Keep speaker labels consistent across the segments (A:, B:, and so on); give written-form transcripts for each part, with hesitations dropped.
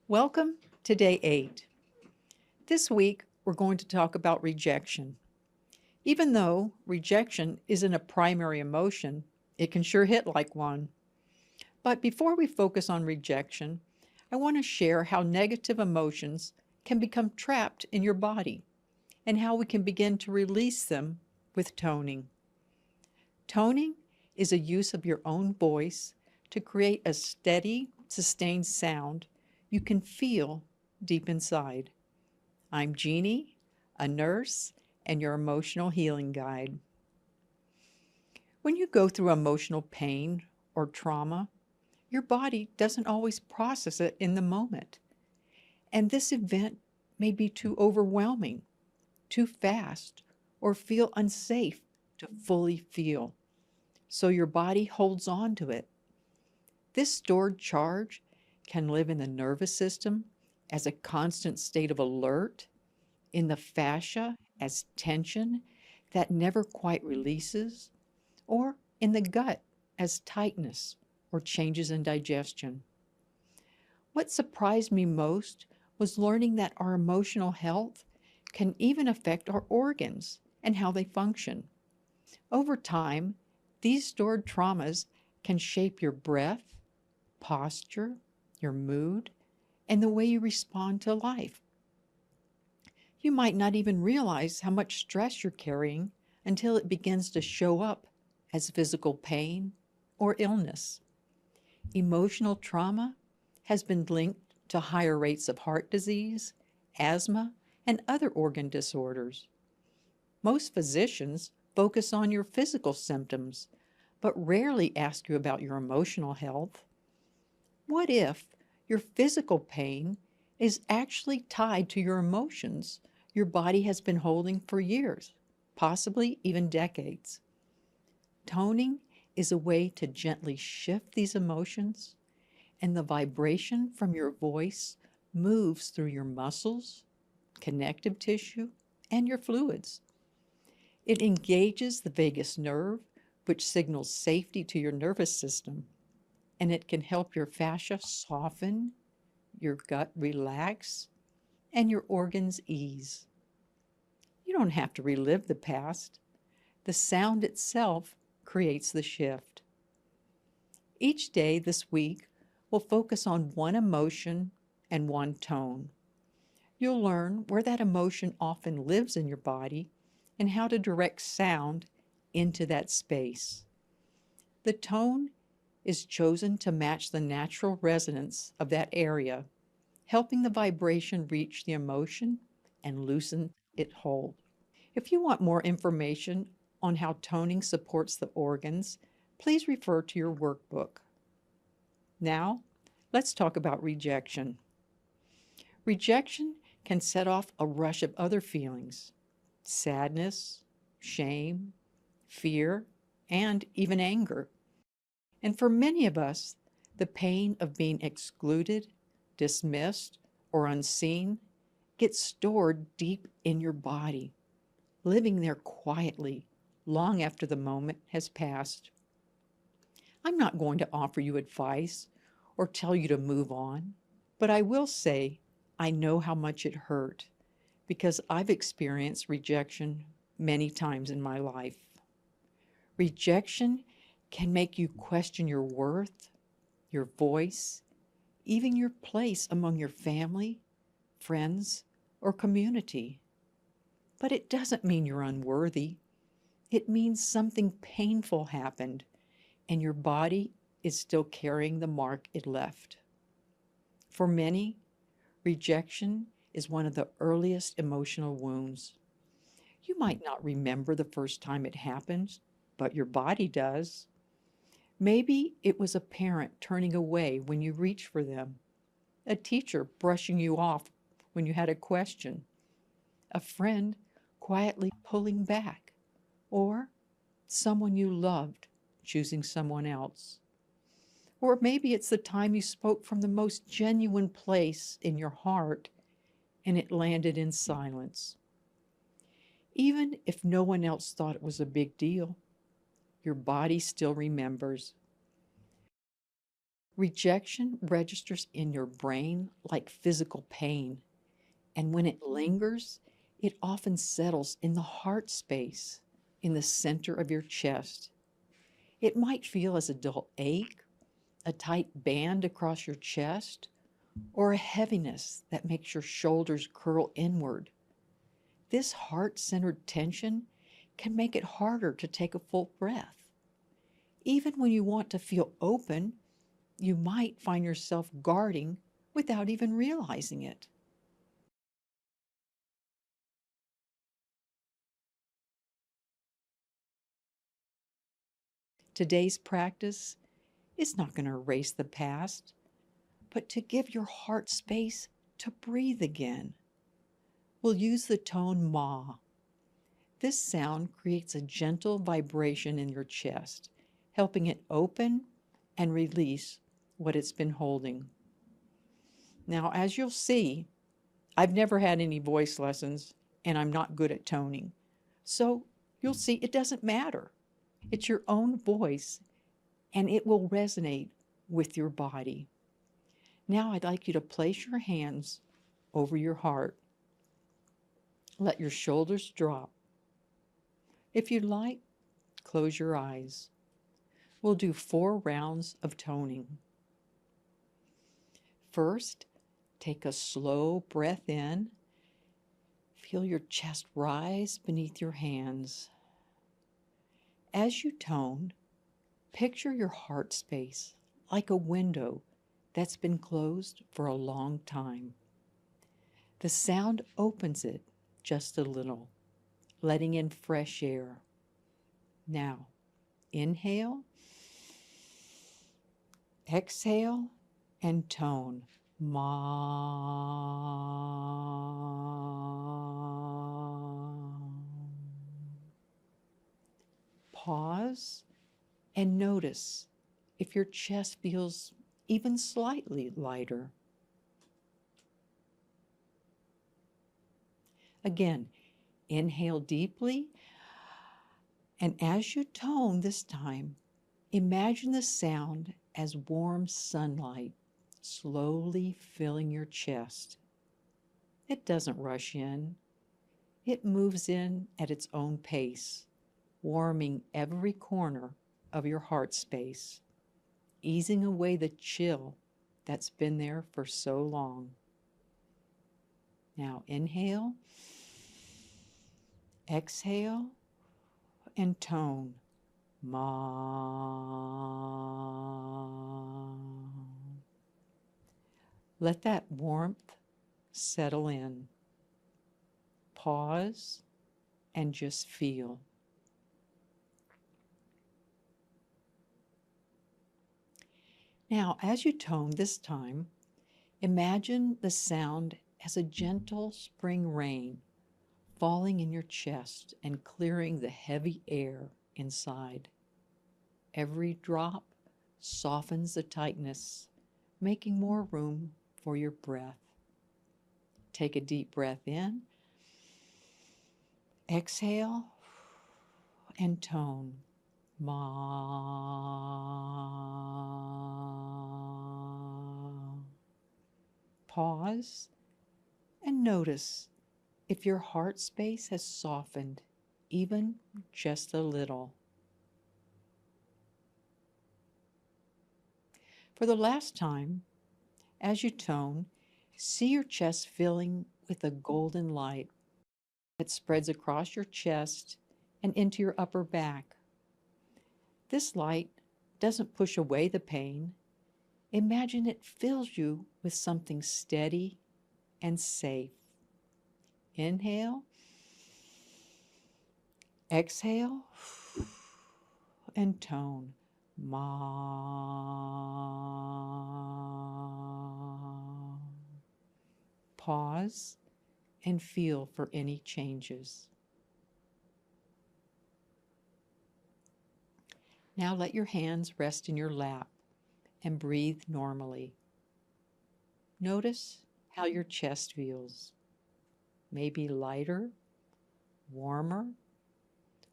A: Welcome to day 8. This week, we're going to talk about rejection. Even though rejection isn't a primary emotion, it can sure hit like one. But before we focus on rejection, I want to share how negative emotions can become trapped in your body and how we can begin to release them with toning. Toning is a use of your own voice to create a steady, sustained sound you can feel deep inside. I'm Jeanne, a nurse and your emotional healing guide. When you go through emotional pain or trauma, your body doesn't always process it in the moment. And this event may be too overwhelming, too fast, or feel unsafe to fully feel. So your body holds on to it. This stored charge can live in the nervous system as a constant state of alert, in the fascia as tension that never quite releases, or in the gut as tightness or changes in digestion. What surprised me most was learning that our emotional health can even affect our organs and how they function. Over time, these stored traumas can shape your breath, posture, your mood, and the way you respond to life. You might not even realize how much stress you're carrying until it begins to show up as physical pain or illness. Emotional trauma has been linked to higher rates of heart disease, asthma, and other organ disorders. Most physicians focus on your physical symptoms, but rarely ask you about your emotional health. What if your physical pain is actually tied to your emotions your body has been holding for years, possibly even decades? Toning is a way to gently shift these emotions, and the vibration from your voice moves through your muscles, connective tissue, and your fluids. It engages the vagus nerve, which signals safety to your nervous system, and it can help your fascia soften, your gut relax, and your organs ease. You don't have to relive the past. The sound itself creates the shift. Each day this week, we'll focus on one emotion and one tone. You'll learn where that emotion often lives in your body and how to direct sound into that space. The tone is chosen to match the natural resonance of that area, helping the vibration reach the emotion and loosen it hold. If you want more information on how toning supports the organs, please refer to your workbook. Now, let's talk about rejection. Rejection can set off a rush of other feelings: sadness, shame, fear, and even anger. And for many of us, the pain of being excluded, dismissed, or unseen gets stored deep in your body, living there quietly long after the moment has passed. I'm not going to offer you advice or tell you to move on, but I will say I know how much it hurt because I've experienced rejection many times in my life. Rejection can make you question your worth, your voice, even your place among your family, friends, or community. But it doesn't mean you're unworthy. It means something painful happened and your body is still carrying the mark it left. For many, rejection is one of the earliest emotional wounds. You might not remember the first time it happened, but your body does. Maybe it was a parent turning away when you reached for them, a teacher brushing you off when you had a question, a friend quietly pulling back, or someone you loved choosing someone else. Or maybe it's the time you spoke from the most genuine place in your heart and it landed in silence. Even if no one else thought it was a big deal, your body still remembers. Rejection registers in your brain like physical pain, and when it lingers, it often settles in the heart space, in the center of your chest. It might feel as a dull ache, a tight band across your chest, or a heaviness that makes your shoulders curl inward. This heart-centered tension can make it harder to take a full breath. Even when you want to feel open, you might find yourself guarding without even realizing it. Today's practice is not going to erase the past, but to give your heart space to breathe again. We'll use the tone ma. This sound creates a gentle vibration in your chest, helping it open and release what it's been holding. Now, as you'll see, I've never had any voice lessons and I'm not good at toning. So you'll see it doesn't matter. It's your own voice and it will resonate with your body. Now I'd like you to place your hands over your heart. Let your shoulders drop. If you'd like, close your eyes. We'll do 4 rounds of toning. First, take a slow breath in. Feel your chest rise beneath your hands. As you tone, picture your heart space like a window that's been closed for a long time. The sound opens it just a little, letting in fresh air. Now, inhale, exhale, and tone. Ma. Pause and notice if your chest feels even slightly lighter. Again, inhale deeply, and as you tone this time, imagine the sound as warm sunlight slowly filling your chest. It doesn't rush in. It moves in at its own pace, warming every corner of your heart space, easing away the chill that's been there for so long. Now inhale, exhale, and tone. Ma. Let that warmth settle in. Pause and just feel. Now, as you tone this time, imagine the sound as a gentle spring rain falling in your chest and clearing the heavy air inside. Every drop softens the tightness, making more room for your breath. Take a deep breath in, exhale, and tone. Ma. Pause and notice if your heart space has softened even just a little. For the last time, as you tone, see your chest filling with a golden light that spreads across your chest and into your upper back. This light doesn't push away the pain. Imagine it fills you with something steady and safe. Inhale, exhale, and tone. Ma. Pause and feel for any changes. Now let your hands rest in your lap and breathe normally. Notice how your chest feels. Maybe lighter, warmer,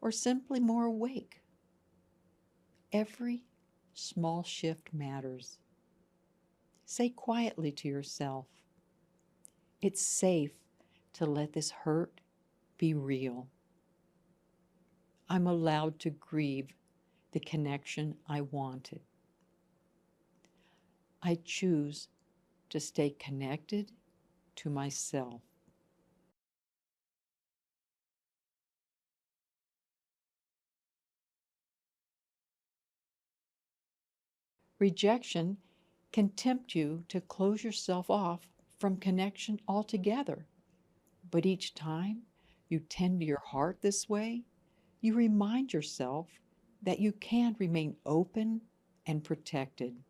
A: or simply more awake. Every small shift matters. say quietly to yourself, "It's safe to let this hurt be real. I'm allowed to grieve the connection I wanted. I choose to stay connected to myself." Rejection can tempt you to close yourself off from connection altogether. But each time you tend to your heart this way, you remind yourself that you can remain open and protected.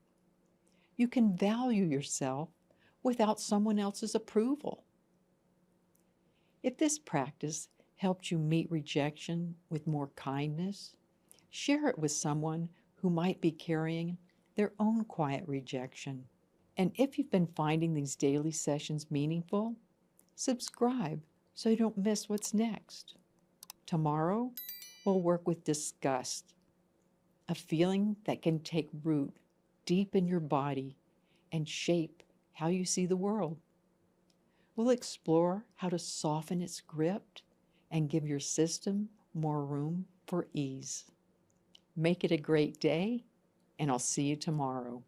A: You can value yourself without someone else's approval. If this practice helped you meet rejection with more kindness, share it with someone who might be carrying their own quiet rejection. And if you've been finding these daily sessions meaningful, subscribe so you don't miss what's next. Tomorrow, we'll work with disgust, a feeling that can take root deep in your body and shape how you see the world. We'll explore how to soften its grip and give your system more room for ease. Make it a great day, and I'll see you tomorrow.